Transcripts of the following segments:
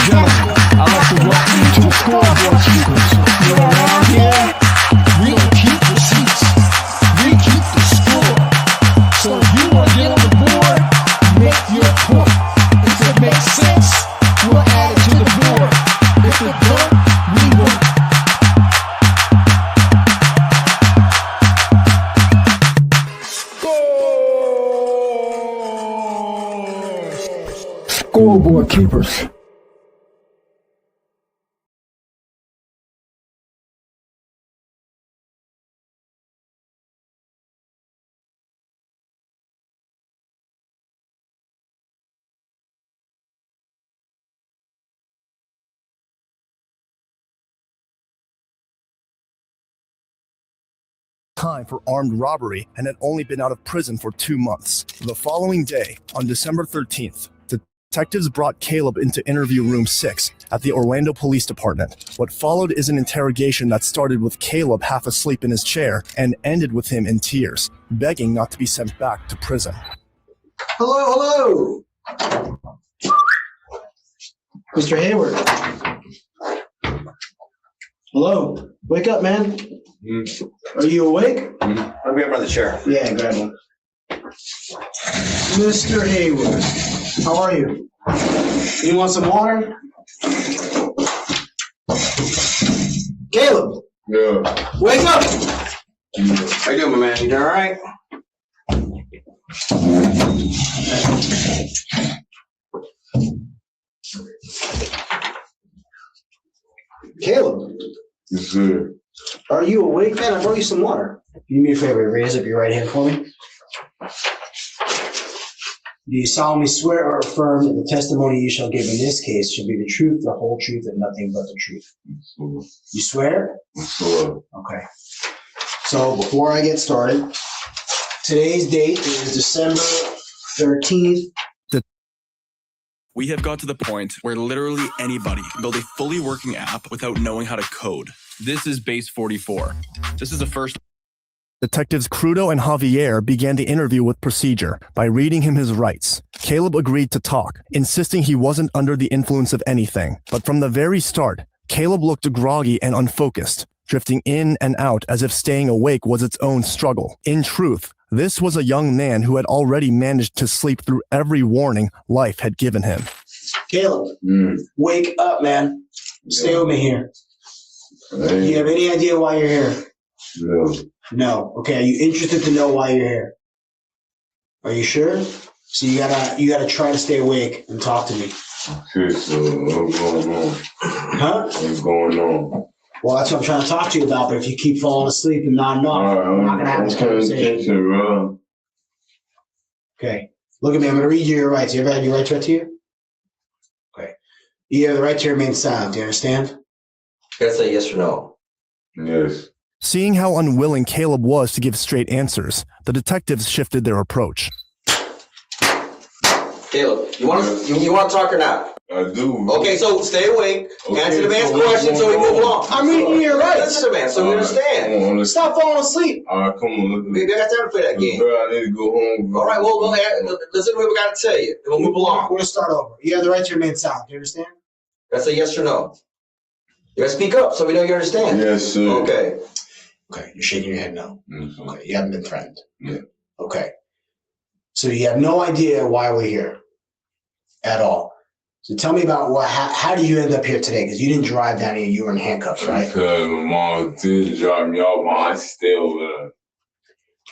gentlemen, I'd like to welcome you to the Scoreboard Keepers. You're around here, we don't keep receipts, we keep the score. So if you want to get on the board, make your point. If it makes sense, we'll add it to the board. If it don't, we won't. Scoreboard Keepers. Time for armed robbery and had only been out of prison for 2 months. The following day, on December 13th, detectives brought Caleb into interview room 6 at the Orlando Police Department. What followed is an interrogation that started with Caleb half asleep in his chair and ended with him in tears, begging not to be sent back to prison. Hello. Mr. Hayward. Hello. Wake up, man. Are you awake? Let me grab the chair. Yeah, grab one. Mr. Hayward, how are you? You want some water? Caleb! Yeah. Wake up! How you doing, my man? You doing all right? Caleb, Yes, sir. are you awake, man? I brought you some water. Do me a favor, raise up your right hand for me. Do you solemnly swear or affirm that the testimony you shall give in this case shall be the truth, the whole truth, and nothing but the truth? You swear? Sure. Okay. So before I get started, today's date is December 13th. We have got to the point where literally anybody can build a fully working app without knowing how to code. This is Base 44. This is the first. Detectives Crudo and Javier began the interview with procedure by reading him his rights. Caleb agreed to talk, insisting he wasn't under the influence of anything. But from the very start, Caleb looked groggy and unfocused, drifting in and out as if staying awake was its own struggle. In truth, this was a young man who had already managed to sleep through every warning life had given him. Caleb, wake up, man. Stay with me here. Do you have any idea why you're here? No. No. Okay. Are you interested to know why you're here? Are you sure? So you gotta try to stay awake and talk to me. Okay, so what's going on? Huh? What's going on? Well, that's what I'm trying to talk to you about. But if you keep falling asleep and nodding off, we're not gonna have this conversation. Bro. Okay. Look at me. I'm gonna read you your rights. You ever had your rights read to you? Okay. You have the right to remain silent. Do you understand? You gotta say yes or no. Yes. Seeing how unwilling Caleb was to give straight answers, the detectives shifted their approach. Caleb, you want to talk or not? I do. Okay, so stay awake. Okay, Answer the man's so question what's so we going move on? along. I'm reading you your rights. Listen to the man so we understand. Come on, Stop falling asleep. All right, come on. We got time to play that game. Bro, I need to go home. All right, well, listen to what we got to tell you. And we'll move along. We're gonna start over. You have the right to remain silent. Do you understand? You gotta say yes or no. You gotta speak up so we know you understand. Yes, sir. Okay. Okay. You're shaking your head no. Mm-hmm. Okay. You haven't been threatened. Yeah. Okay. So you have no idea why we're here at all. So tell me about how do you end up here today? Because you didn't drive down here. You were in handcuffs, right? Because my mom did drop me off. My aunt's still over there.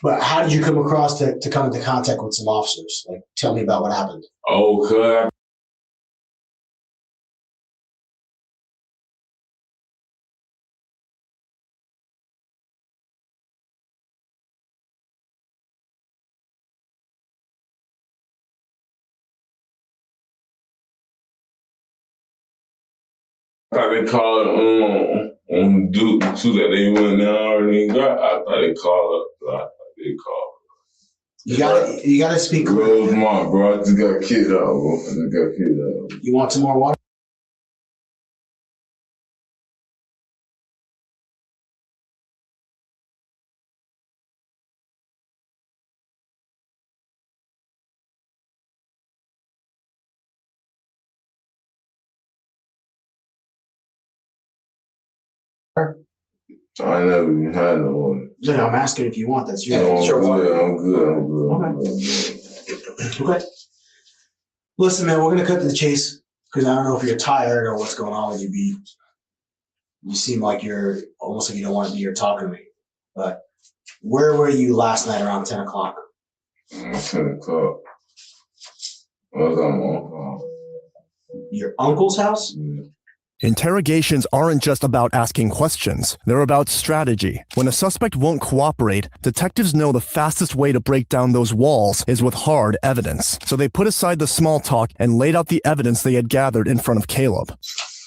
But how did you come across to come into contact with some officers? Like, tell me about what happened. Oh, cuz I thought they called on Duke too that they went down already got. I thought they called up. I thought they called. You gotta speak. Bro, my bro, I just got kicked out, bro. I just got kicked out. You want some more water? I never even had no one. No, I'm asking if you want. That's your. Yeah, sure. I'm good. Okay. Listen, man, we're gonna cut to the chase because I don't know if you're tired or what's going on with you. You seem like you're almost like you don't want to be here talking to me. But where were you last night around 10 o'clock? 10 o'clock. I was on my uncle. Your uncle's house? Yeah. Interrogations aren't just about asking questions, they're about strategy. When a suspect won't cooperate, detectives know the fastest way to break down those walls is with hard evidence. So they put aside the small talk and laid out the evidence they had gathered in front of Caleb.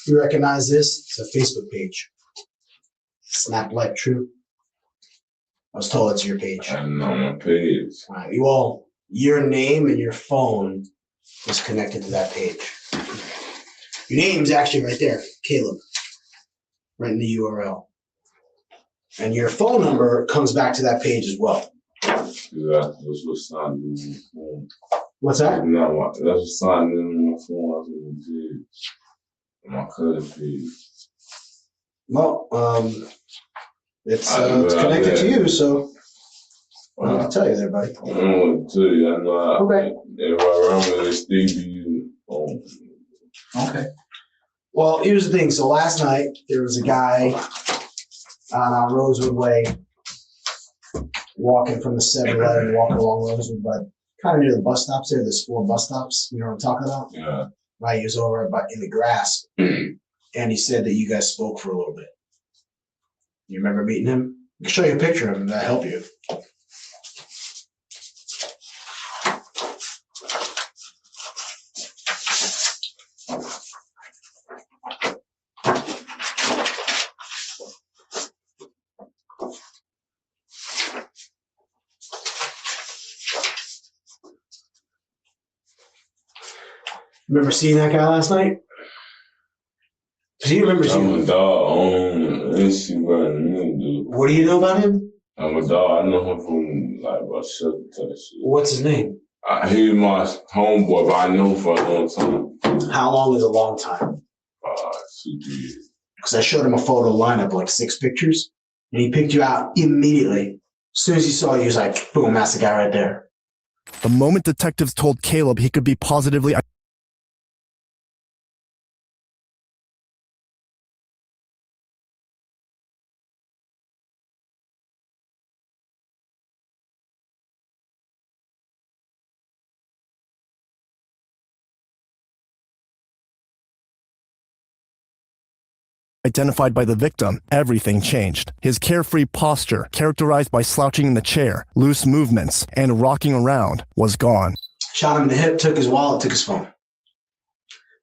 You recognize this? It's a Facebook page. Snap Like True. I was told it's your page. I know my page. All right. Well, your name and your phone is connected to that page. Your name's actually right there, Caleb, right in the URL. And your phone number comes back to that page as well. Yeah, that's what's signed in my phone. What's that? No, that's what's signed in my phone. I was on the page. My cousin page. Well, it's connected to you, so I'll tell you there, buddy. I don't want to tell you. I know Okay. If I remember, they still be using phone. Okay. Well, here's the thing. So last night there was a guy on Rosewood Way walking from the 7-Eleven, walking along Rosewood, but kind of near the bus stops there. There's 4 bus stops. You know what I'm talking about? Yeah. Right. He was over in the grass, and he said that you guys spoke for a little bit. You remember meeting him? I can show you a picture of him. That'll help you. Remember seeing that guy last night? Because you remember seeing I'm him. a dog. Let's see what I do. What do you know about him? I'm a dog. I know him from like about 7 type shit. What's his name? He's my homeboy, but I know him for a long time. How long is a long time? 2 years. Because I showed him a photo lineup, like 6 pictures, and he picked you out immediately. As soon as he saw you, he was like, boom, that's the guy right there. The moment detectives told Caleb he could be positively identified by the victim, everything changed. His carefree posture, characterized by slouching in the chair, loose movements, and rocking around, was gone. Shot him in the hip, took his wallet, took his phone.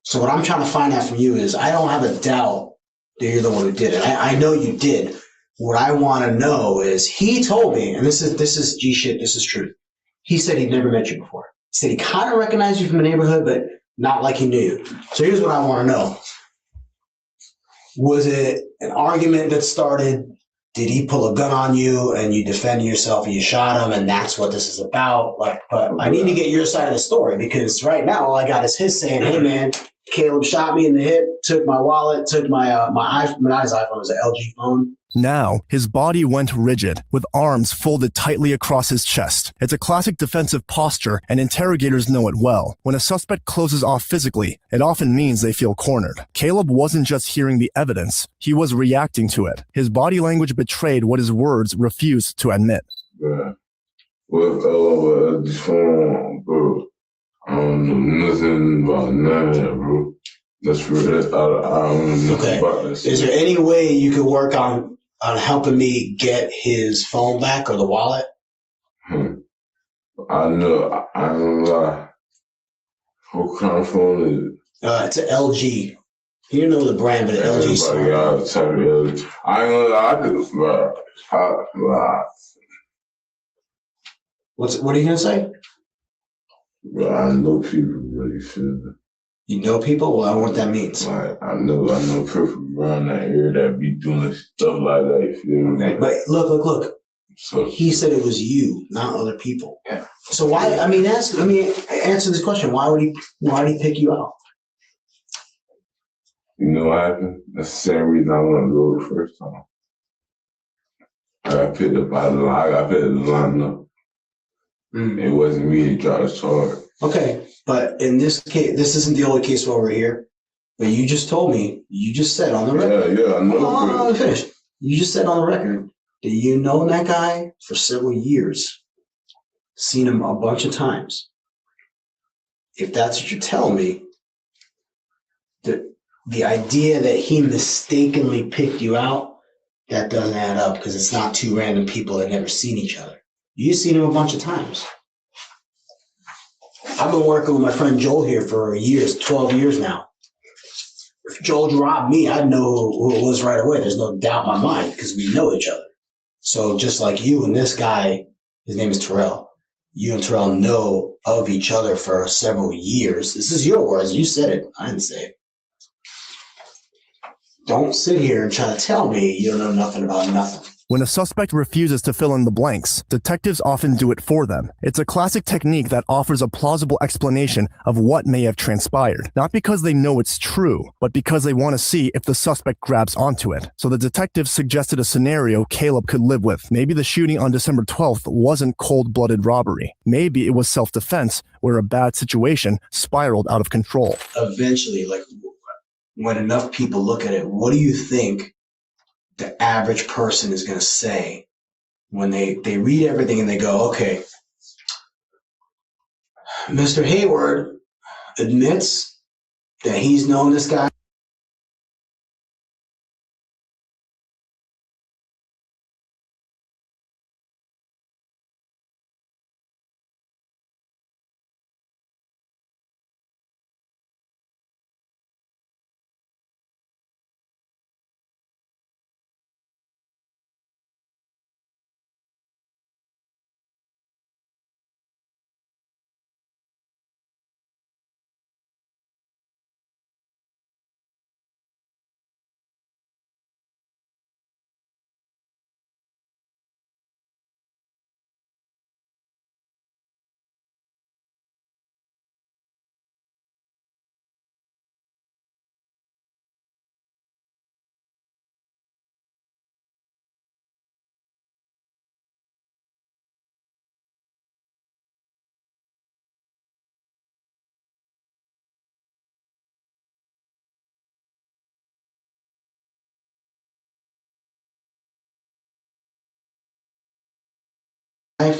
So what I'm trying to find out from you is I don't have a doubt that you're the one who did it. I know you did. What I want to know is he told me, and this is G shit, this is truth. He said he'd never met you before. He said he kind of recognized you from the neighborhood, but not like he knew you. So here's what I want to know. Was it an argument that started? Did he pull a gun on you and you defended yourself and you shot him and that's what this is about? But I need to get your side of the story because right now all I got is his saying, hey man, Caleb shot me in the hip, took my wallet, took my iPhone, not his iPhone, it was an LG phone. Now, his body went rigid, with arms folded tightly across his chest. It's a classic defensive posture, and interrogators know it well. When a suspect closes off physically, it often means they feel cornered. Caleb wasn't just hearing the evidence, he was reacting to it. His body language betrayed what his words refused to admit. Yeah. With this phone, bro, I don't know nothing about none of that, bro. That's for it. I don't know nothing about that. Is there any way you could work on helping me get his phone back or the wallet? I don't lie. What kind of phone is it? It's an LG. You don't know the brand, but an LG. I ain't gonna lie, I just, bro. What are you gonna say? Bro, I know people really feel it. You know people? Well, I don't know what that means. Like, I know people around that area that be doing stuff like that, you feel me? Okay, but look. So He said it was you, not other people. Yeah. So why? Let me answer this question. Why did he pick you out? You know what happened? That's the same reason I wanted to go the first time. I got picked up out of the line. I got picked up the lineup. It wasn't me that dropped the charge. Okay, but in this case, this isn't the only case over here. But you just told me, you just said on the record. Yeah, I know. Let me finish. You just said on the record that you know that guy for several years, seen him a bunch of times. If that's what you're telling me, the idea that he mistakenly picked you out, that doesn't add up because it's not two random people that never seen each other. You've seen him a bunch of times. I've been working with my friend Joel here for years, 12 years now. If Joel robbed me, I'd know who it was right away. There's no doubt in my mind because we know each other. So just like you and this guy, his name is Terrell. You and Terrell know of each other for several years. This is your words. You said it. I didn't say it. Don't sit here and try to tell me you don't know nothing about nothing. When a suspect refuses to fill in the blanks, detectives often do it for them. It's a classic technique that offers a plausible explanation of what may have transpired, not because they know it's true, but because they want to see if the suspect grabs onto it. So the detectives suggested a scenario Caleb could live with. Maybe the shooting on December 12th wasn't cold-blooded robbery. Maybe it was self-defense, where a bad situation spiraled out of control. Eventually, like when enough people look at it, what do you think the average person is going to say when they read everything and they go, okay, Mr. Hayward admits that he's known this guy.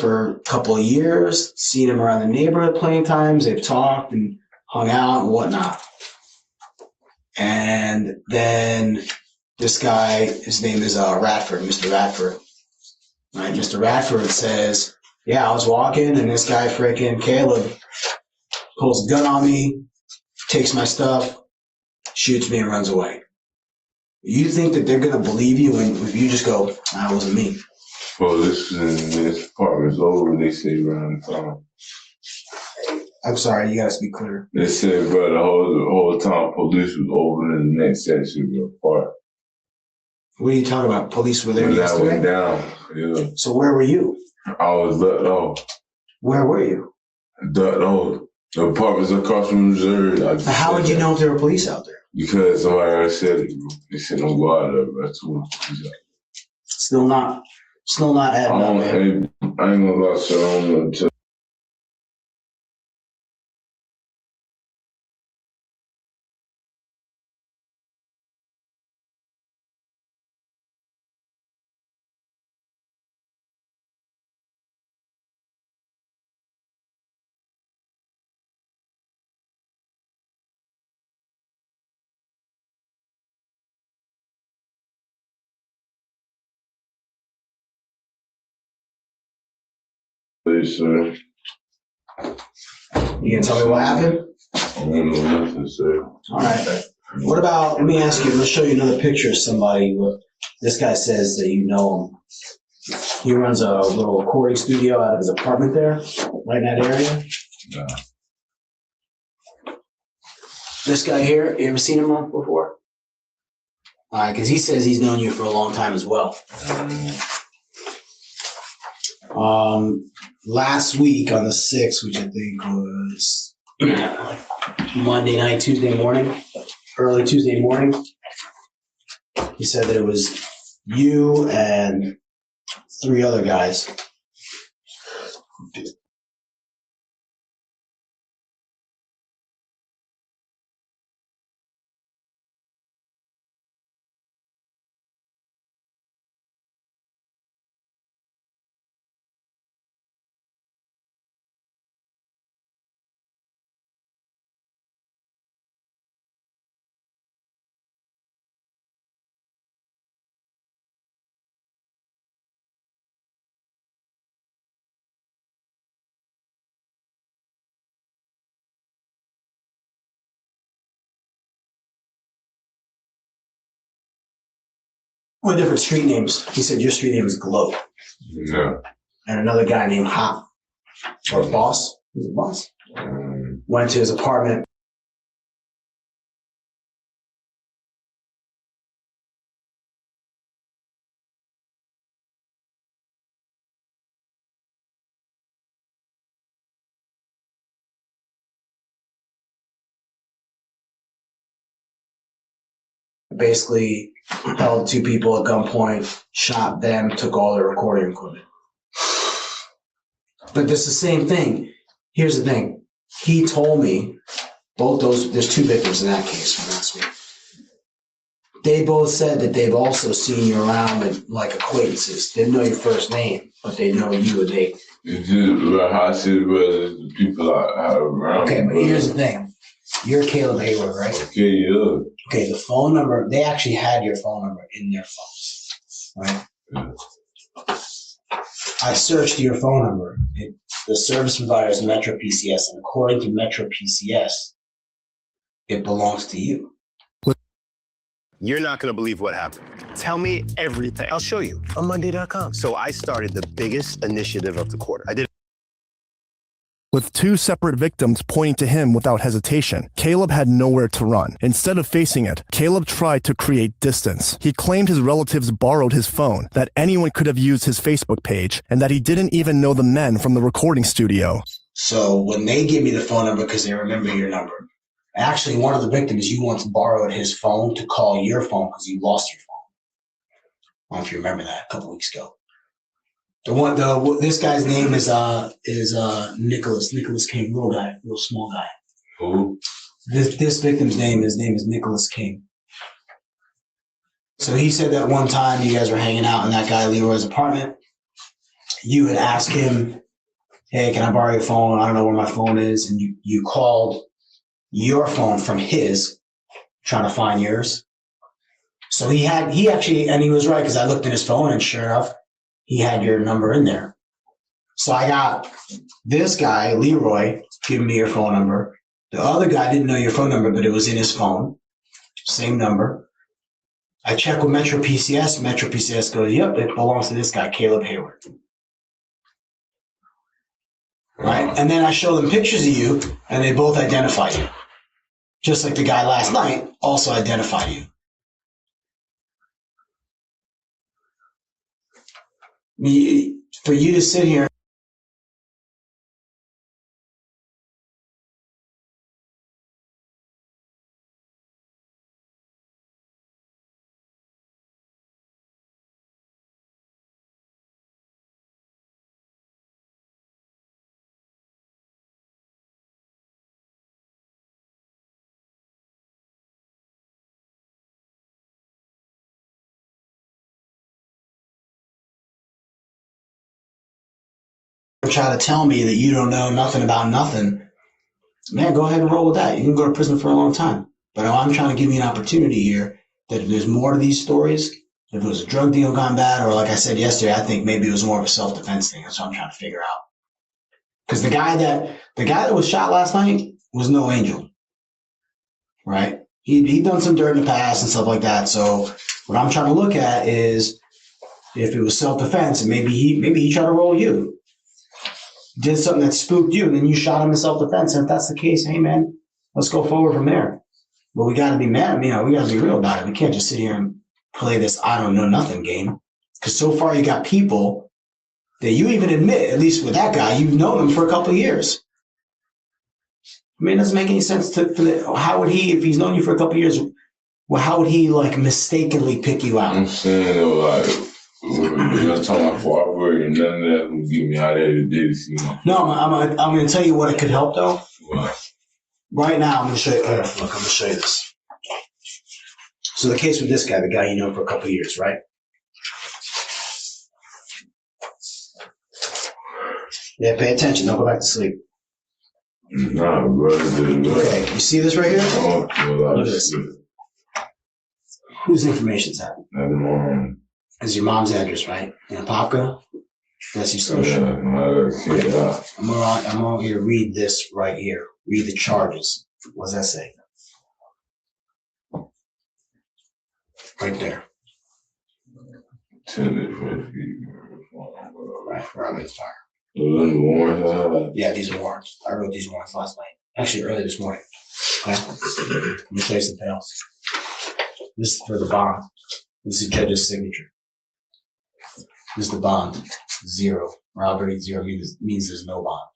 For a couple of years, seen him around the neighborhood plenty of times. They've talked and hung out and whatnot. And then this guy, his name is Radford, Mr. Radford. Right, Mr. Radford says, yeah, I was walking and this guy freaking Caleb pulls a gun on me, takes my stuff, shoots me and runs away. You think that they're going to believe you if you just go, that wasn't me? Well, this apartment's over, they say around town. I'm sorry, you got to speak clear. They said, bro, the whole time police was over in the next section of the apartment. What are you talking about? Police were there When yesterday? I went down, yeah. So where were you? I was ducked off. Where were you? Ducked off. The apartment's across from Missouri. How would you know if there were police out there? Because somebody already said it, bro. They said don't go out there, bro. Too much police out there. Still not adding up, man. I ain't gonna lie, so I don't know until sir. You gonna tell me what happened? I don't know nothing, sir. All right. What about, let me ask you, let's show you another picture of somebody. This guy says that you know him. He runs a little recording studio out of his apartment there, right in that area. Yeah. This guy here, you ever seen him before? All right, because he says he's known you for a long time as well. Last week on the 6th, which I think was Monday night, Tuesday morning, early Tuesday morning. He said that it was you and 3 other guys. What different street names? He said your street name is Glow. Yeah. And another guy named Hop. Or Boss. Who's it, Boss? Went to his apartment. Basically held 2 people at gunpoint, shot them, took all their recording equipment. But this is the same thing. Here's the thing. He told me both those, there's 2 victims in that case from last week. They both said that they've also seen you around with like acquaintances. Didn't know your first name, but they know you and they. It's just how I see it, brother, the people I have around. Okay, but here's the thing. You're Caleb Hayward, right? Okay, yeah. Okay, the phone number, they actually had your phone number in their phones, right? Yeah. I searched your phone number. The service provider is Metro PCS, and according to Metro PCS, it belongs to you. You're not going to believe what happened. Tell me everything. I'll show you on Monday.com. So I started the biggest initiative of the quarter. I did. With 2 separate victims pointing to him without hesitation, Caleb had nowhere to run. Instead of facing it, Caleb tried to create distance. He claimed his relatives borrowed his phone, that anyone could have used his Facebook page, and that he didn't even know the men from the recording studio. So when they give me the phone number because they remember your number, actually one of the victims, you once borrowed his phone to call your phone because you lost your phone. I don't know if you remember that a couple weeks ago. This guy's name is Nicholas King, little small guy. Who? This victim's name is Nicholas King. So he said that one time you guys were hanging out in that guy Leroy's apartment. You had asked him, "Hey, can I borrow your phone? I don't know where my phone is." And you called your phone from his, trying to find yours. So he actually, and he was right because I looked in his phone and sure enough, he had your number in there. So I got this guy, Leroy, giving me your phone number. The other guy didn't know your phone number, but it was in his phone. Same number. I checked with Metro PCS. Metro PCS goes, "Yep, it belongs to this guy, Caleb Hayward." Right? And then I show them pictures of you, and they both identify you. Just like the guy last night also identified you. For you to sit here try to tell me that you don't know nothing about nothing, man, go ahead and roll with that. You can go to prison for a long time. But I'm trying to give you an opportunity here that if there's more to these stories, if it was a drug deal gone bad, or like I said yesterday, I think maybe it was more of a self-defense thing. That's what I'm trying to figure out. Because the guy that was shot last night was no angel, right? He'd done some dirt in the past and stuff like that. So what I'm trying to look at is if it was self-defense, and maybe he tried to roll you. Did something that spooked you, and then you shot him in self-defense. And if that's the case, hey man, let's go forward from there. But we got to be mad. We got to be real about it. We can't just sit here and play this I don't know nothing game. Because so far you got people that you even admit, at least with that guy, you've known him for a couple of years. I mean, it doesn't make any sense how would he, if he's known you for a couple of years, well, how would he like mistakenly pick you out? I'm saying though, like, you're talking about cooperate and none of that will get me out of there today to see my. No, I'm going to tell you what it could help though. What? Right now, I'm going to show you. Look, I'm going to show you this. So the case with this guy, the guy you know for a couple of years, right? Yeah, pay attention. Don't go back to sleep. Nah, bro. Okay, you see this right here? Oh, well, Look at this. Whose information's that? Is your mom's address, right? In Apopka? That's your social. Yeah. I'm on here to read this right here. Read the charges. What does that say? Right there. Right, around the fire. Yeah, these are warrants. I wrote these warrants last night. Actually, early this morning. Okay? Let me tell you something else. This is for the bond. This is the judge's signature. This is the bond. 0. Robbery 0 means there's no bond.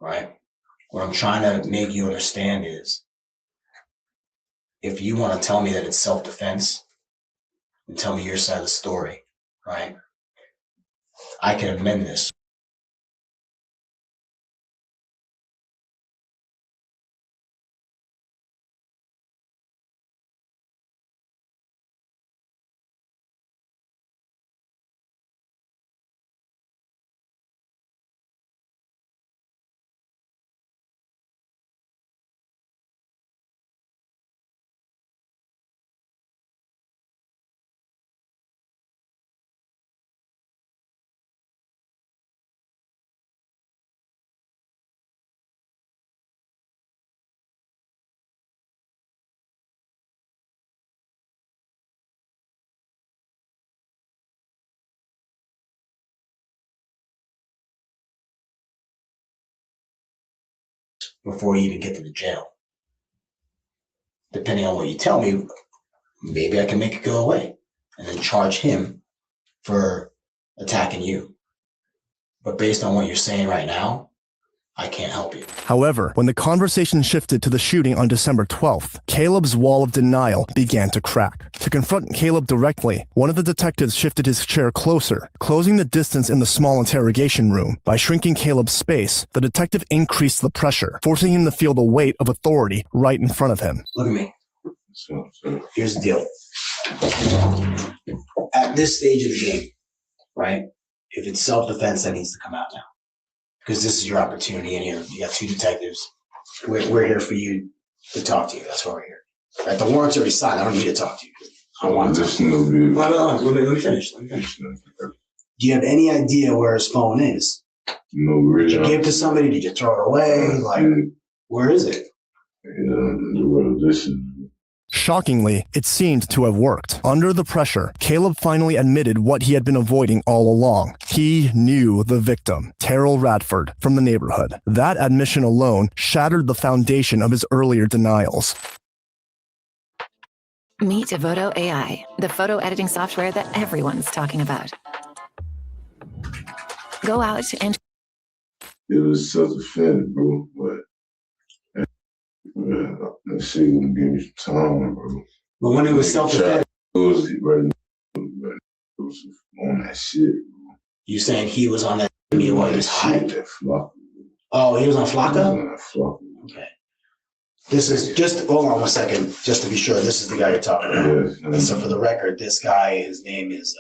Right? What I'm trying to make you understand is if you want to tell me that it's self-defense and tell me your side of the story, right? I can amend this. Before you even get to the jail. Depending on what you tell me, maybe I can make it go away and then charge him for attacking you. But based on what you're saying right now, I can't help you. However, when the conversation shifted to the shooting on December 12th, Caleb's wall of denial began to crack. To confront Caleb directly, one of the detectives shifted his chair closer, closing the distance in the small interrogation room. By shrinking Caleb's space, the detective increased the pressure, forcing him to feel the weight of authority right in front of him. Look at me. Here's the deal. At this stage of the game, right, if it's self-defense, that needs to come out now. Because this is your opportunity, and you got 2 detectives. We're here for you to talk to you. That's why we're here. Right? The warrant's already signed. I don't need to talk to you. I want to. Let me finish. Do you have any idea where his phone is? No, really. Did you give it to somebody? Did you throw it away? Like, where is it? Shockingly, it seemed to have worked. Under the pressure, Caleb finally admitted what he had been avoiding all along. He knew the victim, Terrell Radford, from the neighborhood. That admission alone shattered the foundation of his earlier denials. Meet Voto AI, the photo editing software that everyone's talking about. Go out and... It was self-defense, bro, but that shit gonna give me some time, bro. But when it was self-defense, it was on that shit, bro. You saying he was on that while he was high? That Flocka. Oh, he was on Flocka? He was on that Flocka. Okay. This is just, hold on 1 second, just to be sure, this is the guy you're talking about. Yes. And so for the record, this guy, his name is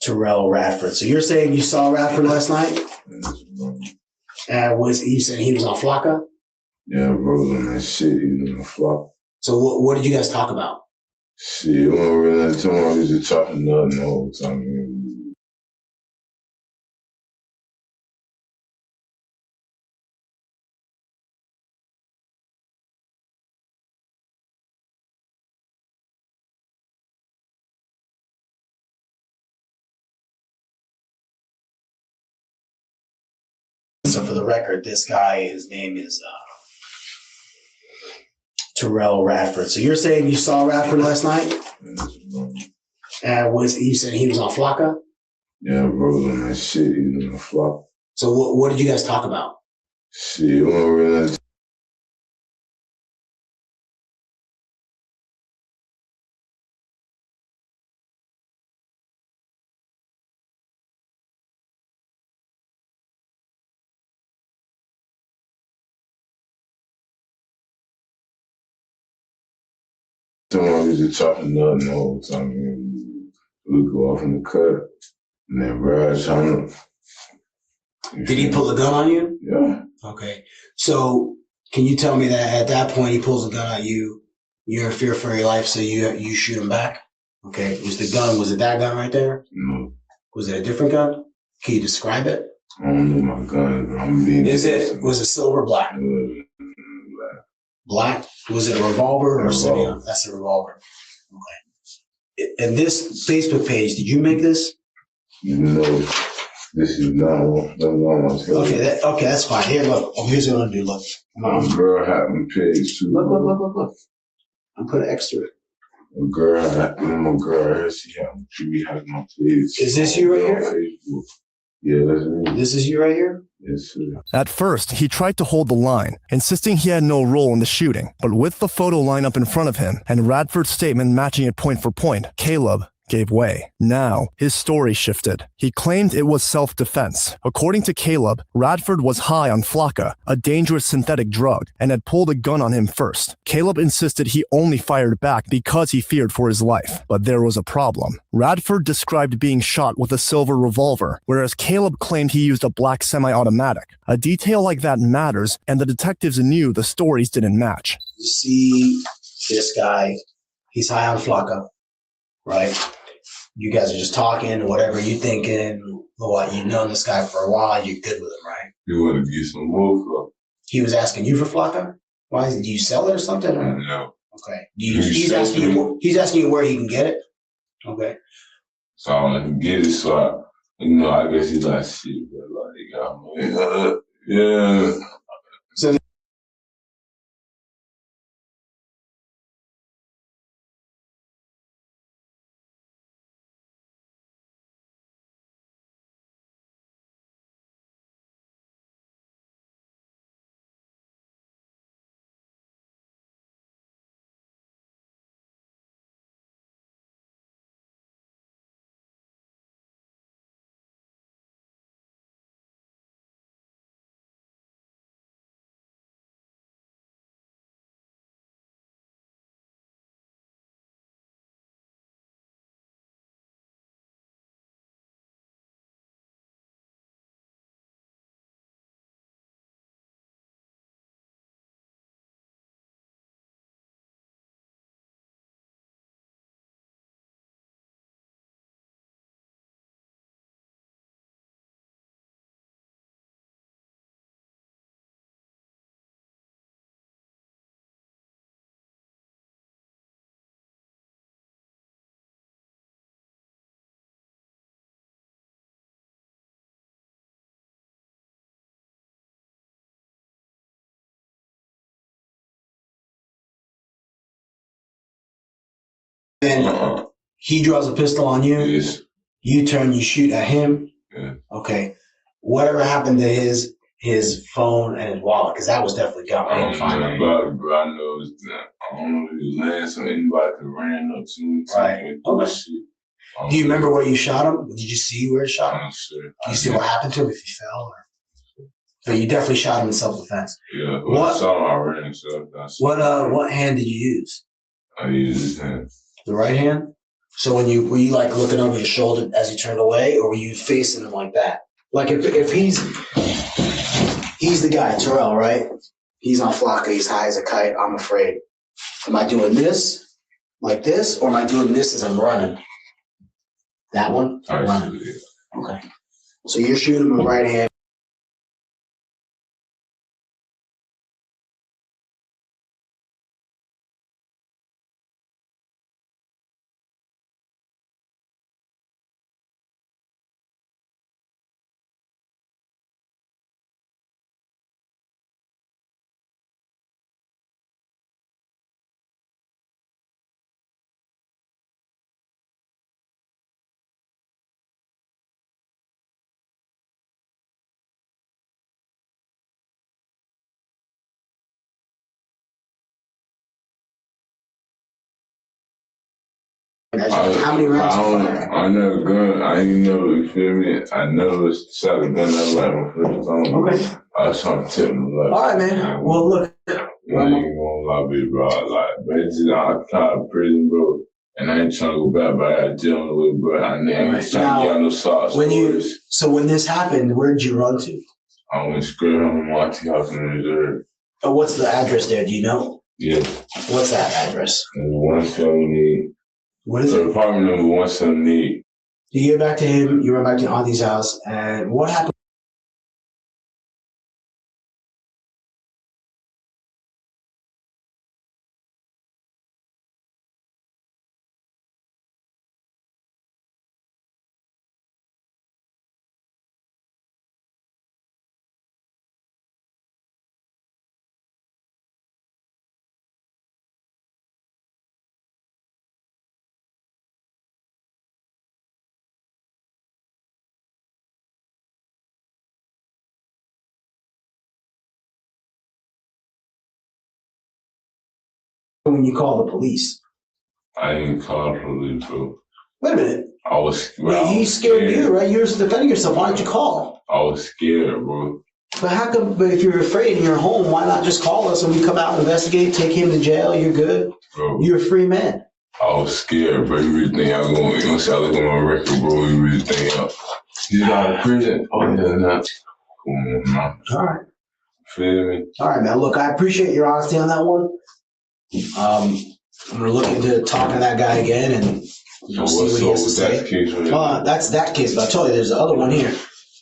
Terrell Radford. So you're saying you saw Radford last night? You said he was on Flocka? Yeah, bro, on that shit, he was on Flocka. So what did you guys talk about? Shit, we don't really tell him we was just talking nothing all the time. So for the record, this guy, his name is Terrell Radford. So you're saying you saw Radford last night? You said he was on Flocka? Yeah, bro, on that shit, he was on Flocka. So what did you guys talk about? Shit, when we're someone was just chopping up the whole time. We go off in the cut, and then Brad trying to. Did he pull a gun on you? Yeah. Okay. So can you tell me that at that point he pulls a gun at you, you're in fear for your life, so you shoot him back? Okay. Was it that gun right there? No. Was it a different gun? Can you describe it? I don't know my gun, but I'm being. Was it silver or black? Black. Black? Was it a revolver or something? Revolver. That's a revolver. Okay. And this Facebook page, did you make this? No, this is not one. Okay, that's fine. Here, look. Here's what I'm gonna do. Look. A girl had my page too. Look. I'm putting extra. A girl had she be having my page. Is this you right here? Facebook. Yeah, that's me. This is you right here? Yes, sir. At first, he tried to hold the line, insisting he had no role in the shooting. But with the photo lineup in front of him and Radford's statement matching it point for point, Caleb gave way. Now, his story shifted. He claimed it was self-defense. According to Caleb, Radford was high on flakka, a dangerous synthetic drug, and had pulled a gun on him first. Caleb insisted he only fired back because he feared for his life. But there was a problem. Radford described being shot with a silver revolver, whereas Caleb claimed he used a black semi-automatic. A detail like that matters, and the detectives knew the stories didn't match. You see this guy, he's high on flakka, right? You guys are just talking, whatever you thinking, what you've known this guy for a while, you're good with him, right? You want to get some more for? He was asking you for flakka? Why? Do you sell it or something? Or? No. Okay. He's asking you where you can get it? Okay. So I can get it, so I guess he's like, shit, but like, they got money. Yeah. So then he draws a pistol on you. Yes. You turn, you shoot at him. Yeah. Okay. Whatever happened to his phone and his wallet? Because that was definitely gone. I didn't find it. But I know it's that. I don't know if he was laying, so anybody could ran up to me. Right. Do you remember where you shot him? Did you see where you shot him? I'm sure. Do you see what happened to him if he fell? So you definitely shot him in self-defense. Yeah. Well, I saw him, I ran, so that's What hand did you use? I used his hand. The right hand? So were you like looking over your shoulder as you turned away, or were you facing him like that? Like if he's the guy, Terrell, right? He's on flakka, he's high as a kite, I'm afraid. Am I doing this like this, or am I doing this as I'm running? That one? Running. Okay. So you're shooting him with right hand. How many rounds? I never gun. I ain't never, you feel me? I never shot a gun that like my first time. Okay. I was trying to tip him. Like, all right, man. Well, look. I ain't gonna lie, big bro. Like, but it's just, I tried to prison, bro. And I ain't trying to go back, but I got jail with, bro. I ain't trying to get no socks. So when this happened, where did you run to? I went straight home to my auntie house in Missouri. Oh, what's the address there? Do you know? Yeah. What's that address? 178. What is it? Apartment number 178. You get back to him, you went back to your auntie's house, and what happened? When you call the police? I didn't call the police, bro. Wait a minute. I was he scared you, right? You were defending yourself. Why didn't you call? I was scared, bro. But how come, but if you're afraid and you're home, why not just call us and we come out and investigate, take him to jail, you're good? Bro, you're a free man. I was scared, bro. You really think I'm going, you know, I look at my record, bro, you really think he's out of prison? Oh, yeah, nah. Come on, man. All right. Feel me? All right, man. Look, I appreciate your honesty on that one. I'm gonna look into talking to that guy again and see what he has to say. That's that case, but I told you there's the other one here.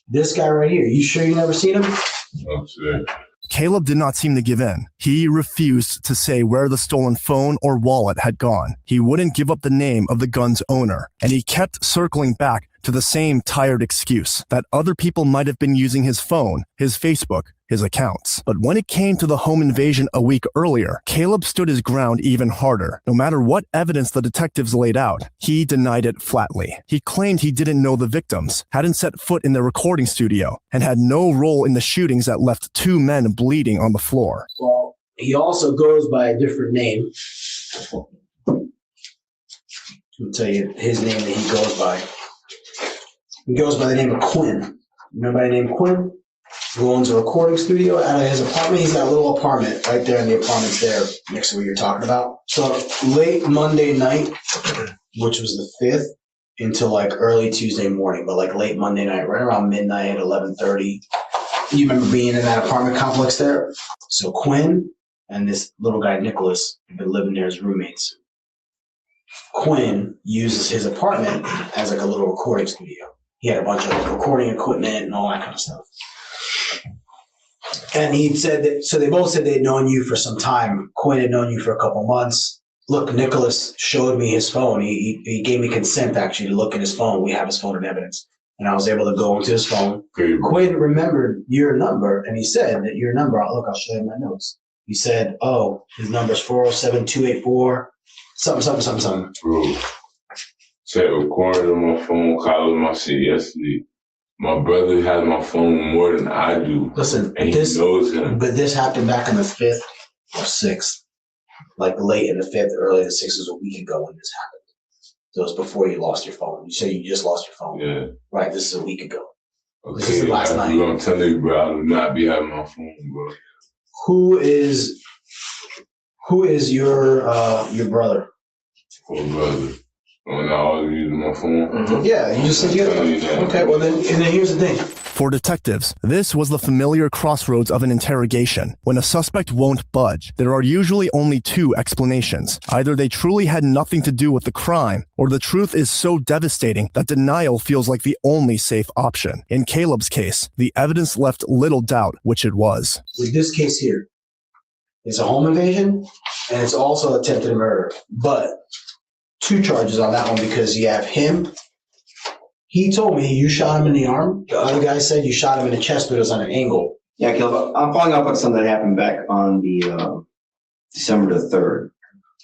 This guy right here. You sure you never seen him? I'm sure. Caleb did not seem to give in. He refused to say where the stolen phone or wallet had gone. He wouldn't give up the name of the gun's owner, and he kept circling back to the same tired excuse that other people might have been using his phone, his Facebook, his accounts. But when it came to the home invasion a week earlier, Caleb stood his ground even harder. No matter what evidence the detectives laid out, he denied it flatly. He claimed he didn't know the victims, hadn't set foot in the recording studio, and had no role in the shootings that left 2 men bleeding on the floor. Well, he also goes by a different name. I'll tell you his name that he goes by. He goes by the name of Quinn. You know by the name Quinn? Who owns a recording studio out of his apartment. He's got a little apartment right there, and the apartment's there next to what you're talking about. So late Monday night, which was the 5th, until like early Tuesday morning, but like late Monday night, right around midnight, 11:30. You remember being in that apartment complex there? So Quinn and this little guy, Nicholas, have been living there as roommates. Quinn uses his apartment as like a little recording studio. He had a bunch of like recording equipment and all that kind of stuff. And he said that, so they both said they'd known you for some time. Quinn had known you for a couple months. Look, Nicholas showed me his phone. He gave me consent actually to look at his phone. We have his phone in evidence. And I was able to go into his phone. Quinn remembered your number, and he said that your number, look, I'll show you my notes. He said, oh, his number's 407-284, something. Bro, check recorded on my phone, calling my shit yesterday. My brother has my phone more than I do. Listen, and he knows him. But this happened back on the 5th or 6th. Like late in the 5th, early in the 6th was a week ago when this happened. So it was before you lost your phone. You said you just lost your phone. Yeah. Right, this is a week ago. Okay, this is the last night. I'm telling you, bro, I do not be having my phone, bro. Who is your brother? Oh, brother. When I always use my phone. Mm-hmm. Yeah, you just said you had. Okay, well then here's the thing. For detectives, this was the familiar crossroads of an interrogation. When a suspect won't budge, there are usually only 2 explanations. Either they truly had nothing to do with the crime, or the truth is so devastating that denial feels like the only safe option. In Caleb's case, the evidence left little doubt which it was. With this case here, it's a home invasion, and it's also attempted murder. But 2 charges on that one because you have him. He told me you shot him in the arm. The other guy said you shot him in the chest, but it was on an angle. Yeah, Caleb, I'm following up on something that happened back on the December the 3rd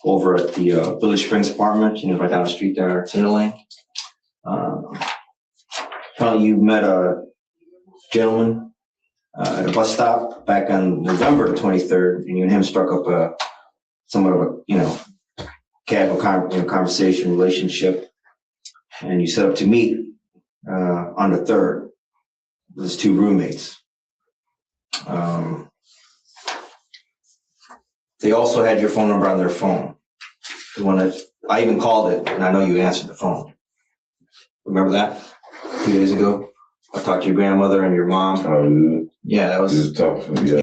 over at the Village Springs apartment, right down the street there, Center Lane. Apparently you met a gentleman at a bus stop back on November the 23rd, and you and him struck up somewhat of a, casual conversation, relationship, and you set up to meet on the 3rd with his 2 roommates. They also had your phone number on their phone. The one that I even called it, and I know you answered the phone. Remember that? 2 days ago, I talked to your grandmother and your mom. Yeah, that was just talking. Yeah.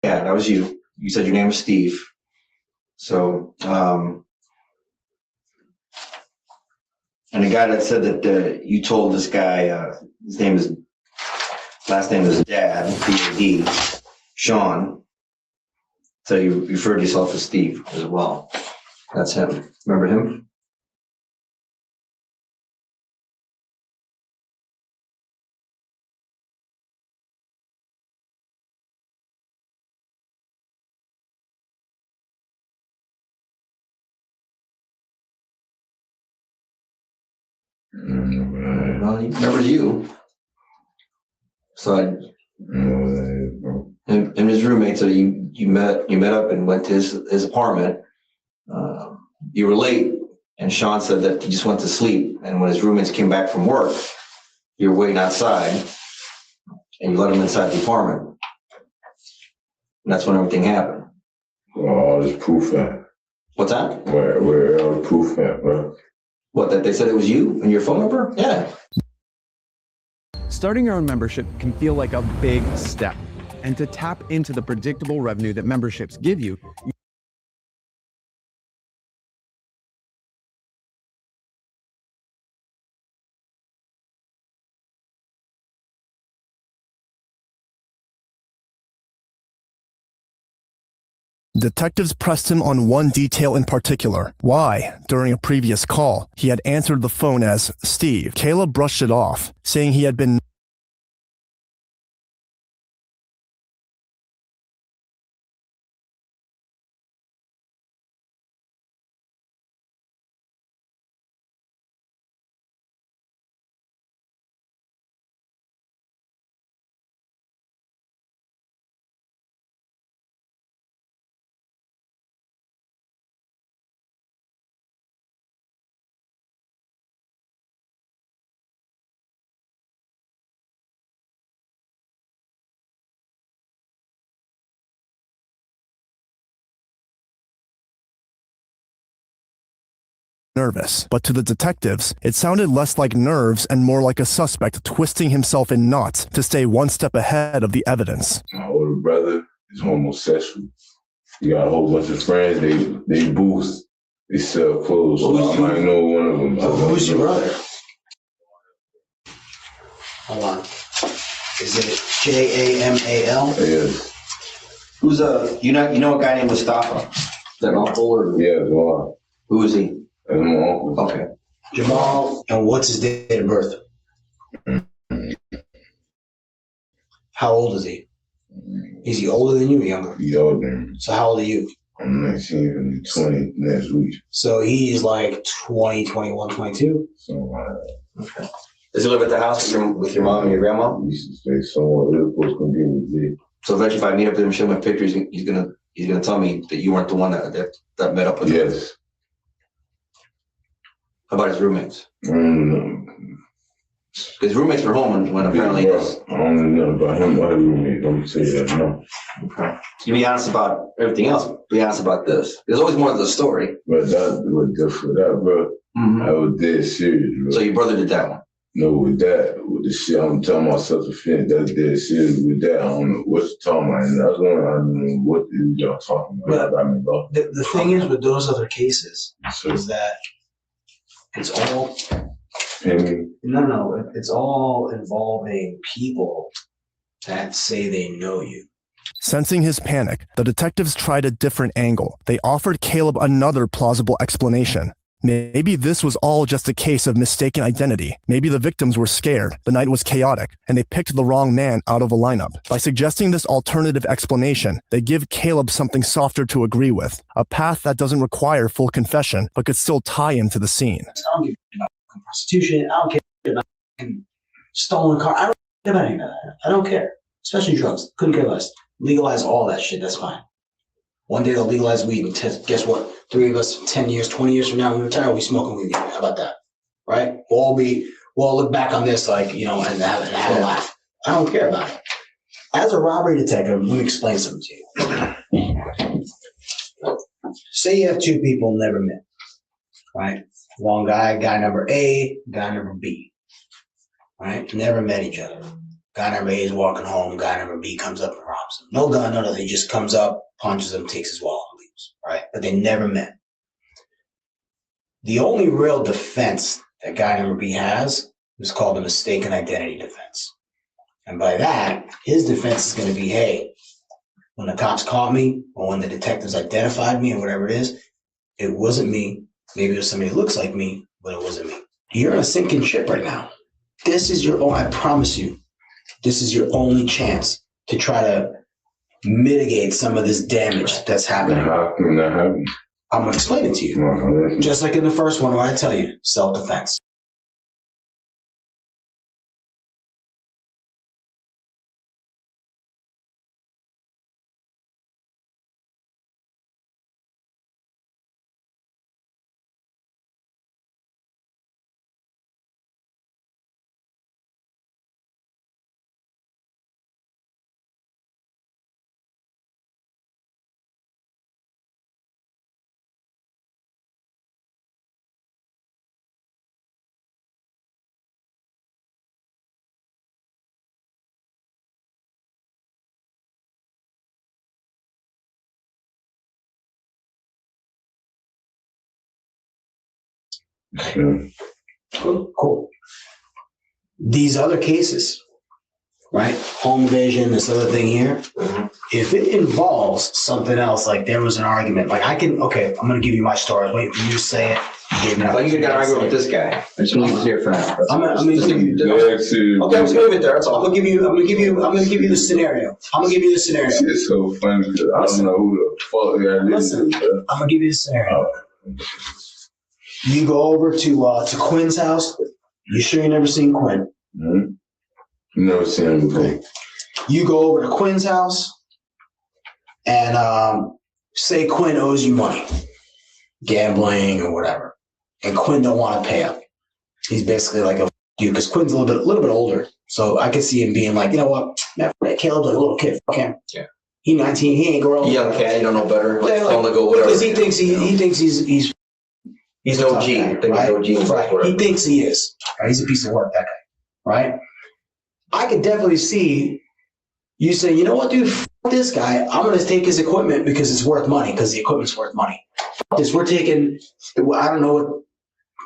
Yeah, that was you. You said your name was Steve. So, and the guy that said that you told this guy, last name is Dad, D-A-D, Sean, so you referred to yourself as Steve as well. That's him. Remember him? Well, he remembers you. So him and his roommate, so you met up and went to his apartment. You were late, and Sean said that he just went to sleep. And when his roommates came back from work, you were waiting outside, and you let him inside the apartment. And that's when everything happened. All this proof at. What's that? Where all the proof at, bro? What, that they said it was you and your phone number? Yeah. Starting your own membership can feel like a big step. And to tap into the predictable revenue that memberships give you, Detectives pressed him on one detail in particular. Why, during a previous call, he had answered the phone as Steve. Caleb brushed it off, saying he had been nervous, but to the detectives, it sounded less like nerves and more like a suspect twisting himself in knots to stay one step ahead of the evidence. My older brother is homosexual. He got a whole bunch of friends. They boost. They sell clothes. So I might know one of them. Who's your brother? Hold on. Is it Jamal? Yes. Who's you know a guy named Mustafa? Is that an uncle or? Yeah, Jamal. Who is he? That's my uncle. Okay. Jamal, and what's his date of birth? How old is he? Is he older than you or younger? He's older. So how old are you? I'm 19 and 20 next week. So he's like 20, 21, 22? Okay. Does he live at the house with your mom and your grandma? He used to stay somewhere. They're supposed to be with me. So eventually if I meet up with him, show him pictures, he's gonna tell me that you weren't the one that met up with him? Yes. How about his roommates? I don't know. His roommates were home when apparently I don't know about him or his roommate. I'm saying that no. Okay. You be honest about everything else. Be honest about this. There's always more to the story. But that was different. That, bro, I was dead serious, bro. So your brother did that one? No, with the shit I'm telling myself to finish, that's dead serious. With that, I don't know what you're talking about. And that's when I don't know what y'all talking about. The thing is with those other cases is that it's all No. It's all involving people that say they know you. Sensing his panic, the detectives tried a different angle. They offered Caleb another plausible explanation. Maybe this was all just a case of mistaken identity. Maybe the victims were scared, the night was chaotic, and they picked the wrong man out of a lineup. By suggesting this alternative explanation, they give Caleb something softer to agree with, a path that doesn't require full confession, but could still tie him to the scene. I don't give a about prostitution. I don't care about stolen car. I don't care about any of that. I don't care. Especially drugs. Couldn't care less. Legalize all that shit. That's fine. One day they'll legalize weed, and guess what? 3 of us, 10 years, 20 years from now, when we retire, we'll be smoking weed again. How about that? Right? We'll all look back on this like, and have a laugh. I don't care about it. As a robbery detective, let me explain something to you. Say you have two people never met, right? One guy number A, guy number B, right? Never met each other. Guy number A is walking home. Guy number B comes up and robs him. No gun, no nothing. He just comes up, punches him, takes his wallet, and leaves. Right? But they never met. The only real defense that guy number B has is called a mistaken identity defense. And by that, his defense is going to be, hey, when the cops caught me or when the detectives identified me or whatever it is, it wasn't me. Maybe it was somebody who looks like me, but it wasn't me. You're in a sinking ship right now. This is your own, I promise you, this is your only chance to try to mitigate some of this damage that's happening. How can that happen? I'm going to explain it to you. Just like in the first one, when I tell you, self-defense. Sure. Cool. These other cases, right? Home invasion, this other thing here. If it involves something else, like there was an argument, like I'm going to give you my story. Wait for you to say it. I thought you got to argue with this guy. I just want to hear from him. I'm going to give you. Okay, I'm just going to leave it there. That's all. I'm going to give you the scenario. It's so funny. I don't know who the fuck that is. Listen, I'm going to give you the scenario. You go over to Quinn's house. You sure you never seen Quinn? Mm-hmm. Never seen him before. Okay. You go over to Quinn's house and say Quinn owes you money, gambling or whatever, and Quinn don't want to pay up. He's basically like a you because Quinn's a little bit older, so I could see him being like, you know what, man, Caleb's like a little kid. Fuck him. Yeah. He's 19. He ain't grown. Young cat. You don't know better. Yeah, Tell him to go whatever. Because he thinks he's no G. Right. He thinks he is. Right? He's a piece of work, that guy. Right? I could definitely see you saying, you know what, dude, f this guy. I'm going to take his equipment because it's worth money, because the equipment's worth money. F this. We're taking, I don't know what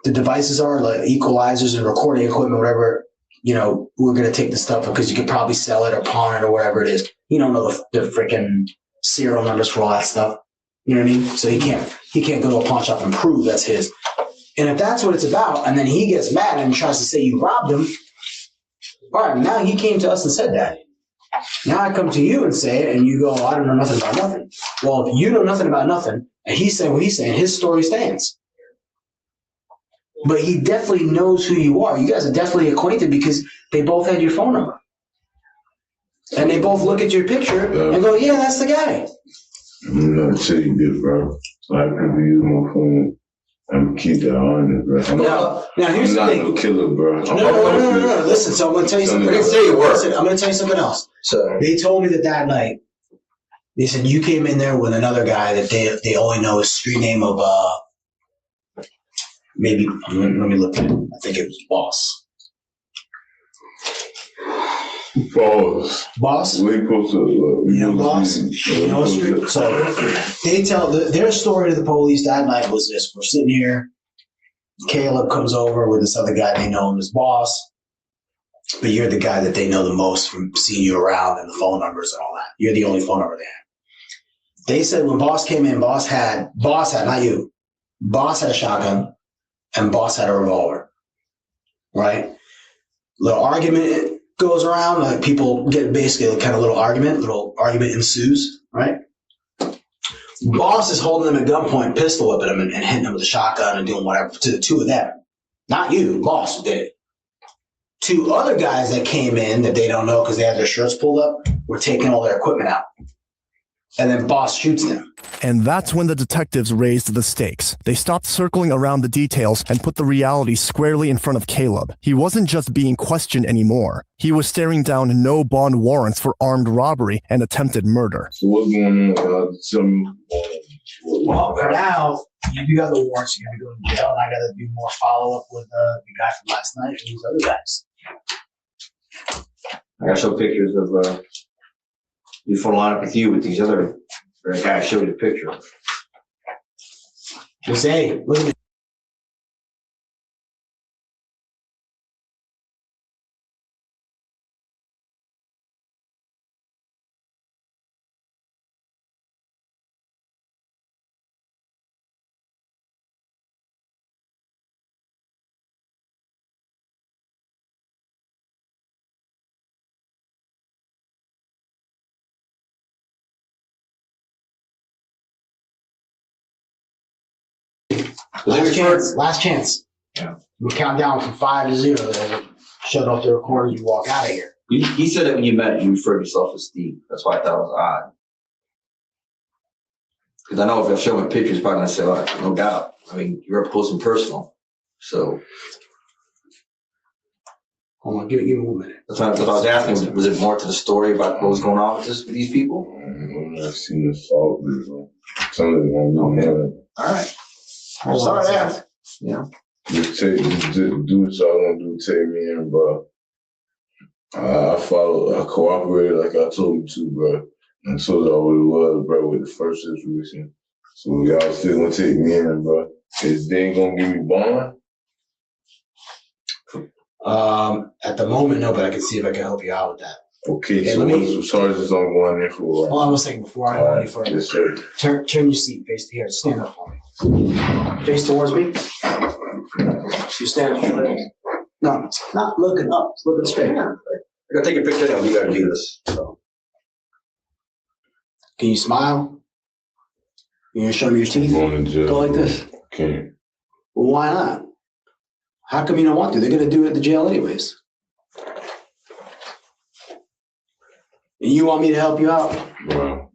the devices are, like equalizers and recording equipment, whatever. We're going to take the stuff because you could probably sell it or pawn it or whatever it is. You don't know the freaking serial numbers for all that stuff. You know what I mean? So he can't go to a pawn shop and prove that's his. And if that's what it's about, and then he gets mad and tries to say you robbed him, all right, now he came to us and said that. Now I come to you and say it, and you go, I don't know nothing about nothing. Well, if you know nothing about nothing, and he's saying what he's saying, his story stands. But he definitely knows who you are. You guys are definitely acquainted because they both had your phone number. And they both look at your picture and go, yeah, that's the guy. I'm not tell you this, bro. So I can use my phone and keep that on, bro. Now here's the thing. I'm not a killer, bro. No. Listen, so I'm going to tell you something. Listen, I'm going to tell you something else. So they told me that night, they said you came in there with another guy that they only know his street name of, maybe, let me look at it. I think it was Boss. Boss? We supposed to, Boss? So they tell their story to the police that night was this. We're sitting here Caleb comes over with this other guy they know him as Boss, but you're the guy that they know the most from seeing you around and the phone numbers and all that. You're the only phone number they had. They said when Boss came in, Boss had, not you, Boss had a shotgun and Boss had a revolver, right? Little argument goes around, like people get basically a kind of little argument ensues, right? Boss is holding them at gunpoint, pistol whipping them and hitting them with a shotgun and doing whatever to the two of them. Not you, Boss did it. Two other guys that came in that they don't know because they had their shirts pulled up were taking all their equipment out. And then Boss shoots them. And that's when the detectives raised the stakes. They stopped circling around the details and put the reality squarely in front of Caleb. He wasn't just being questioned anymore. He was staring down no bond warrants for armed robbery and attempted murder. So what's going on? Well, for now, you got the warrants. You're going to go to jail, and I got to do more follow-up with the guy from last night and these other guys. I got some pictures of before line up with you with these other guys. Showed you the picture. Just say, look at me. Last chance. Yeah. We'll count down from 5 to 0. Then shut off the recorder. You walk out of here. He said that when you met, you referred yourself as Steve. That's why I thought it was odd. Because I know if I show him pictures, probably gonna say, "Oh, no doubt." I mean, you're up close and personal. So. Hold on, give me 1 minute. That's what I was asking. Was it more to the story about what was going on with these people? I've seen the assault. Some of them don't know. All right. I'm sorry to ask. Yeah. Just do what y'all gonna do, take me in, bro. I cooperated like I told you to, bro. And so that what it was, bro, with the first situation. So y'all still gonna take me in, bro. Is they ain't gonna give me bond? At the moment, no, but I can see if I can help you out with that. Okay, so what's the charges I'm going in for? Hold on 1 second before I go any further. Yes, sir. Turn your seat, face to here. Stand up for me. Face towards me. You stand up. No, it's not looking up. It's looking straight. I gotta take a picture now. You gotta do this. So. Can you smile? You gonna show me your teeth? I'm going to jail. Go like this. Can't. Well, why not? How come you don't want to? They're gonna do it at the jail anyways. And you want me to help you out? Wow.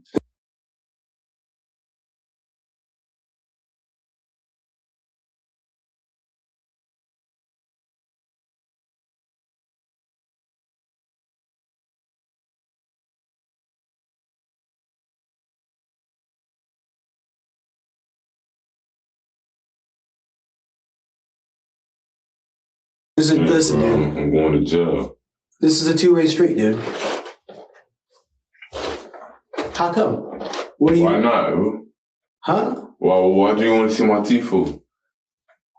Listen, dude. I'm going to jail. This is a two-way street, dude. How come? What do you? Why not, bro? Huh? Why do you want to see my teeth for?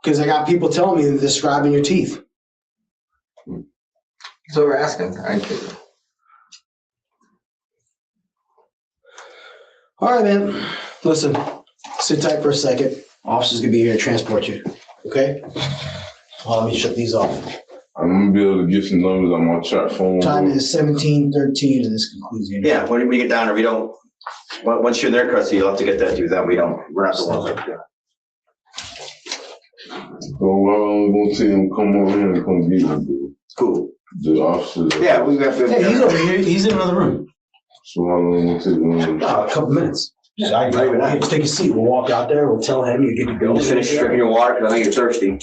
Because I got people telling me they're describing your teeth. So we're asking. I ain't kidding. All right, man. Listen, sit tight for a second. Officer's gonna be here to transport you. Okay? Let me shut these off. I'm gonna be able to get some numbers on my chat phone. Time is 17:13, and this concludes the interview. Yeah, when we get down there, we don't. Once you're in their custody, you'll have to get that to that. We're not the ones like that. Well, I'm gonna see him come over here and come get you, bro. Cool. The officers. Yeah, we got. Hey, he's over here. He's in another room. So how long will it take them? A couple minutes. So I just take a seat. We'll walk out there. We'll tell him you're good to go. Just finish drinking your water because I know you're thirsty.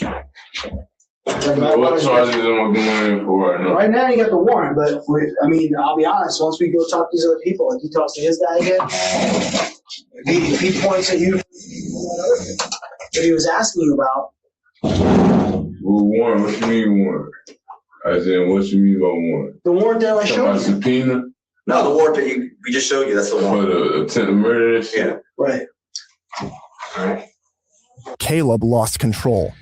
What charges am I going in for right now? Right now, you got the warrant, but I'll be honest. Once we go talk to these other people, like he talks to his guy again, if he points at you that he was asking you about. Well, warrant. What you mean warrant? I said, what you mean by warrant? The warrant that I showed you. Subpoena? No, the warrant that we just showed you. That's the For warrant. the attempted murder? Yeah. Right. All right. Caleb lost control.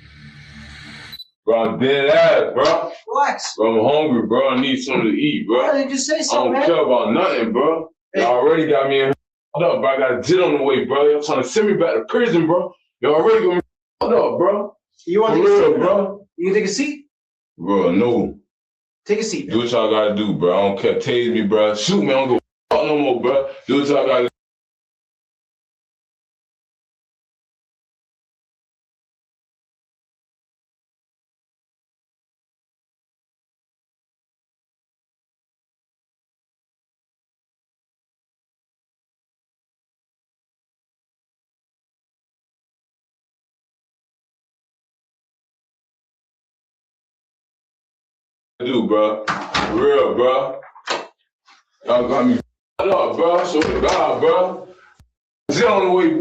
Bro, I'm dead ass, bro. Relax. Bro, I'm hungry, bro. I need something to eat, bro. Why didn't you say I something, don't man? care about nothing, bro. Hey. Y'all already got me in up, bro. I got jit on the way, bro. Y'all trying to send me back to prison, bro. Y'all already got me up, bro. You want to For take a real, seat, bro? You can take a seat? Bro, no. Take a seat. Do what y'all gotta do, bro. I don't care. Tase me, bro. Shoot me. I don't go fuck no more, bro. Do what y'all gotta do. Bro. For real, bro. Y'all got me up, bro. So to God, bro. Jit on the way.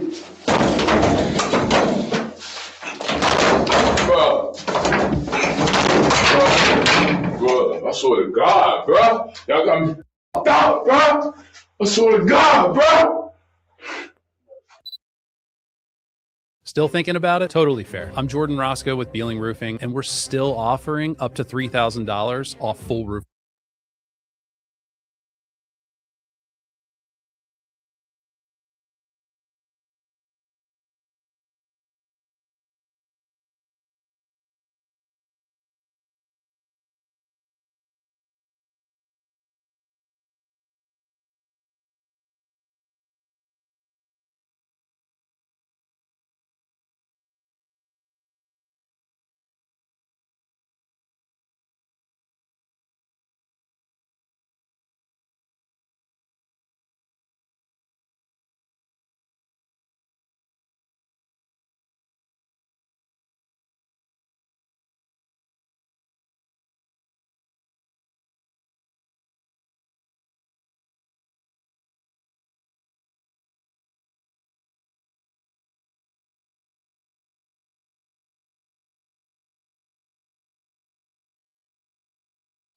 Bro. Bro, I swear to God, bro. Y'all got me up, bro. I swear to God, bro. Still thinking about it? Totally fair. I'm Jordan Roscoe with Beeling Roofing, and we're still offering up to $3,000 off full roof.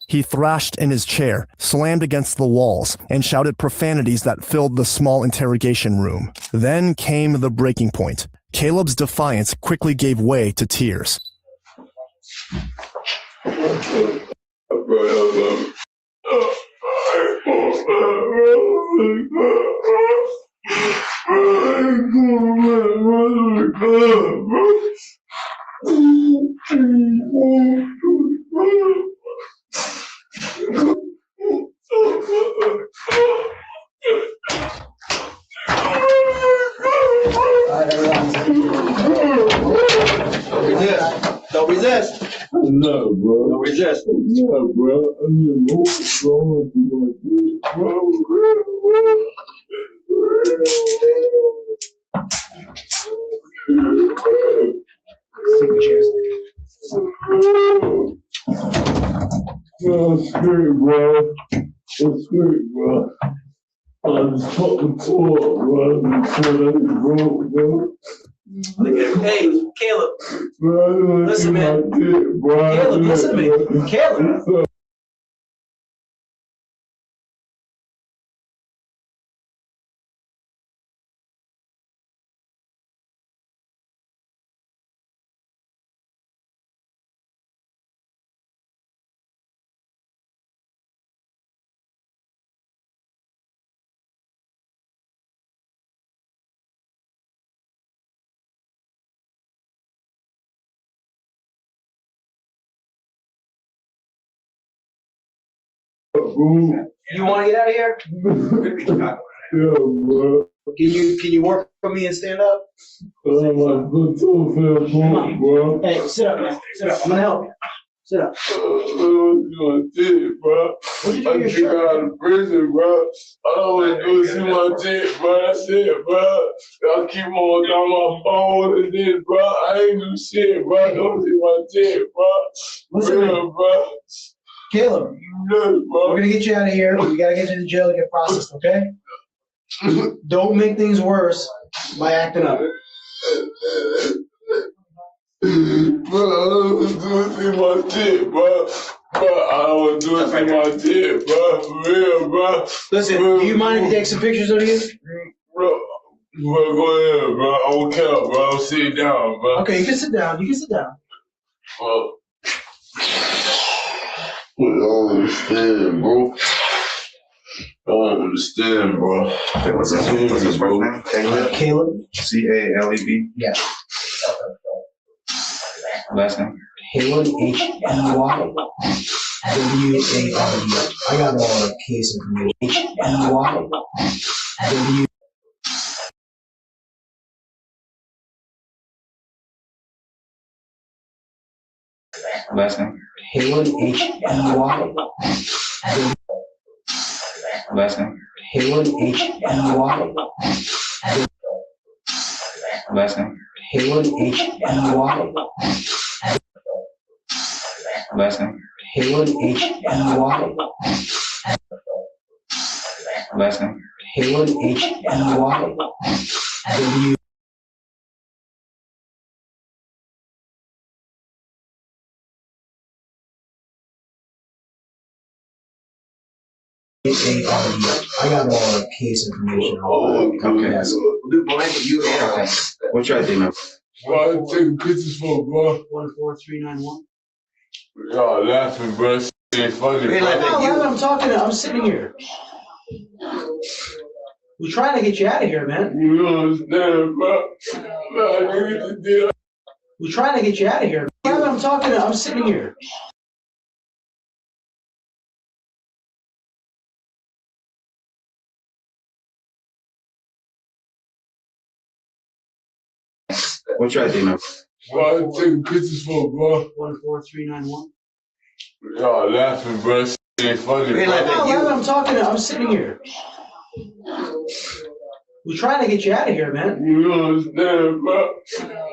He thrashed in his chair, slammed against the walls, and shouted profanities that filled the small interrogation room. Then came the breaking point. Caleb's defiance quickly gave way to tears. Don't resist. No, bro. Don't resist. No, bro. I mean, what's wrong with you, That's great, bro. That's great, bro. I just fucking talk, bro. Bro. Hey, Caleb. Bro, Listen, man. Bro. Caleb, listen to me. Caleb. You want to get out of here? Yeah, bro. Can you work for me and stand up? Come on, bro. Hey, sit up, man. Sit up. I'm gonna help you. Sit up. You did, bro. What you do I in your just shirt? got out of prison, bro. I don't want to do is see my dick, bro. That's it, bro. I keep on down my phone and this, bro. I ain't do shit, bro. I don't see my dick, bro. Listen, Real, bro. Caleb, Yes, bro. we're gonna get you out of here. We gotta get you to jail to get processed, okay? Don't make things worse by acting up. Bro, I don't want to do is see my dick, bro. Bro, I don't want to do is see my dick, bro. For real, bro. Listen, do you mind if you take some pictures of you? Bro, go ahead, bro. I don't care, bro. Sit down, bro. Okay, you can sit down. You can sit down. Bro. I don't understand, bro. I don't understand, bro. What's his first name? Caleb. C-A-L-E-B. Yeah. Last name? Haley, H-E-Y-W-A-L-E. I got all the case information. H-E-Y-W. Last name? Haley, H-E-Y. Last name? Haley, H-E-Y. Last name? Haley, H-E-Y. Last name? Haley, H-E-Y. Last name? Haley, H-E-Y. W. A-R-E. I got all the case information. Okay. What's your ID number? Bro, I'm taking pictures for, bro. 14391. Y'all laughing, bro. Shit ain't funny, bro. I'm talking. I'm sitting here. We're trying to get you out of here, man. You don't understand, bro. We're trying to get you out of here. I'm talking. I'm sitting here. What's your ID number? Bro, I'm taking pictures for, bro. 14391. Y'all laughing, bro. Shit ain't funny, bro. I'm talking. I'm sitting here. We're trying to get you out of here, man. You don't understand, bro.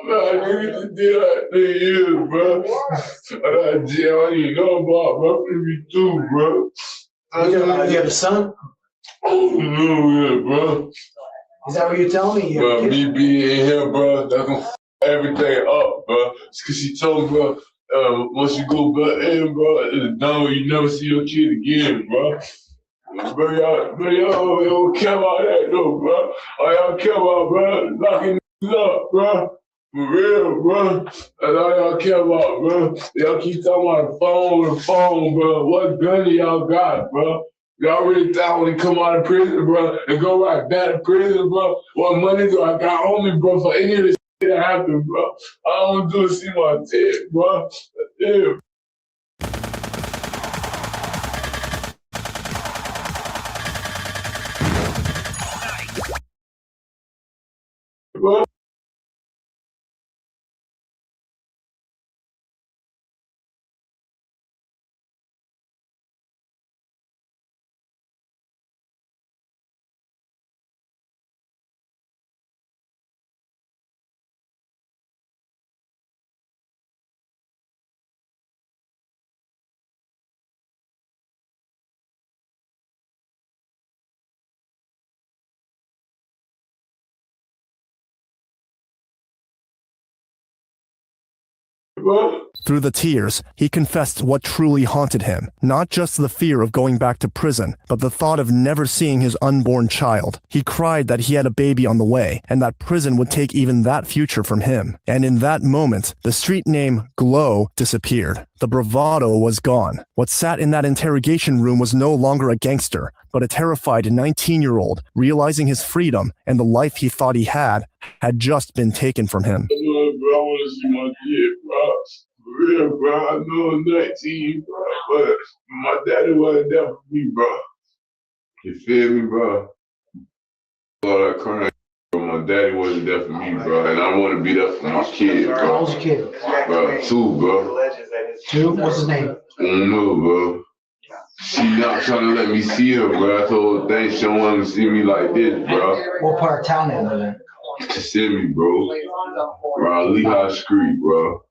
Niggas did that thing here, bro. That jail, I didn't know about, bro. Me too, bro. You have a son? Yeah, bro. Is that what you're telling me? Bro, me being in here, bro, that's gonna f everything up, bro. It's cause she told me, bro, once you go back in, bro, it's done. You never see your kid again, bro. Bro, y'all don't care about that, though, bro. All y'all care about, bro, locking up, bro. For real, bro. That's all y'all care about, bro. Y'all keep talking about the phone, bro. What gun do y'all got, bro? Y'all really thought when they come out of prison, bro, and go right back to prison, bro, what money do I got on me, bro, for any of this shit that happened, bro? All I want to do is see my tip, bro. Yeah. Bro. Through the tears, he confessed what truly haunted him, not just the fear of going back to prison, but the thought of never seeing his unborn child. He cried that he had a baby on the way, and that prison would take even that future from him. And in that moment, the street name Glow disappeared. The bravado was gone. What sat in that interrogation room was no longer a gangster, but a terrified 19-year-old, realizing his freedom and the life he thought he had just been taken from him. Bro, I want to see my kid, bro. For real, bro. I know I'm 19, bro, but my daddy wasn't there for me, bro. You feel me, bro? All that crying, bro. My daddy wasn't there for me, bro, and I want to be there for my kid, bro. How old's your kid? Bro, 2, bro. 2? What's his name? I don't know, bro. She not trying to let me see her, bro. I told her things she don't want to see me like this, bro. What part of town they live in? She see me, bro. Bro, Lehigh Street, bro.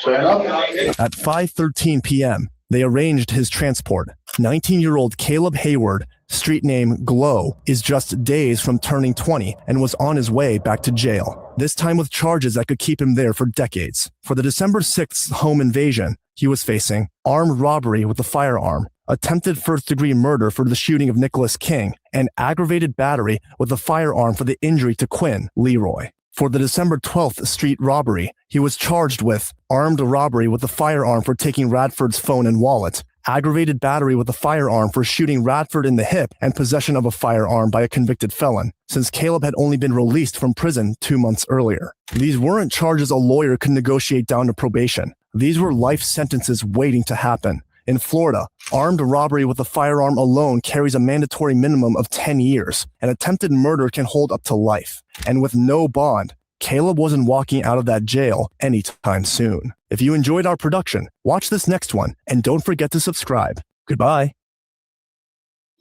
At 5:13 p.m., they arranged his transport. 19-year-old Caleb Hayward, street name Glow, is just days from turning 20 and was on his way back to jail, this time with charges that could keep him there for decades. For the December 6th home invasion, he was facing armed robbery with a firearm, attempted first-degree murder for the shooting of Nicholas King, and aggravated battery with a firearm for the injury to Quinn Leroy. For the December 12th street robbery, He was charged with armed robbery with a firearm for taking Radford's phone and wallet, aggravated battery with a firearm for shooting Radford in the hip, and possession of a firearm by a convicted felon, since Caleb had only been released from prison 2 months earlier. These weren't charges a lawyer could negotiate down to probation. These were life sentences waiting to happen. In Florida, armed robbery with a firearm alone carries a mandatory minimum of 10 years, and attempted murder can hold up to life. And with no bond, Caleb wasn't walking out of that jail anytime soon. If you enjoyed our production, watch this next one, and don't forget to subscribe. Goodbye.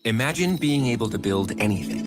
Imagine being able to build anything.